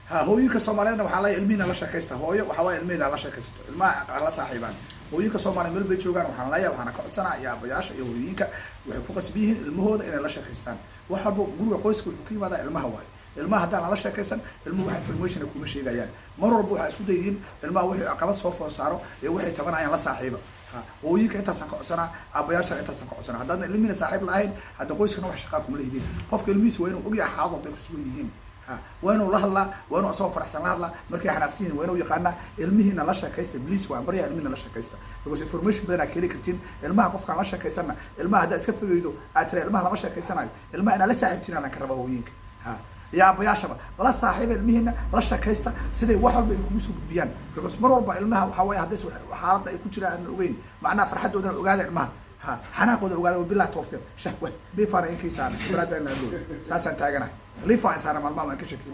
ها هويك Soomaaliyeedna waxa la ilmiina la shaqeysta hooyo waxa way ilmiina la shaqeysto ilmaha la saaxiibaan hooyinka Soomaaliyeed meel bay joogaan waxaan la waxaan ka codsanayaa yaabayaasha iyo hooyinka waxay ku qasbiyihiin ilmahooda inay la shaqeystaan waxa guriga qoyska wuxuu ka yimaadaa ilmaha waay ilmaha haddaan la shaqeysan ilmuhu waxa information kuma sheegayaan mar walba waxa isku dayeen ilmaha wixii caqabad soo foon saaro ee waxay tabanayaan la saaxiiba hooyinka intaas ka codsanaa abayaasha intaas ka codsanaa haddaan ilmiina saaxiib lahayn hadda qoyskana wax shaqo kuma leeyihiin qofka ilmihiisa waa inuu ogyahay xaalad ay ku sugan yihiin وينو لهلا وينو أصوف فرحسن لهلا مركي حناسين وينو يقارنا علمهنا لا شكايست بليس وعمريا علمنا لا شكايست because information بدنا كلي كرتين علمها قف كان لا شكايسنا علمها هذا اسكف جيدو أترى علمها لا شكايسنا علمها أنا لسه عبتنا أنا كربا وينك يا أبو يا شباب ولا صاحب علمهنا لا شكايست سيدي واحد بيكوسو بيان because مرور بعلمها وحواي هذا وحارات يكون شراء الوين معنا فرحت ودنا وقاعد علمها حناقود وقاعد بالله توفيق شهوة بيفارق كيسان برازيل نقول ساسا تاجنا ليفا إنسان مال ما كشكل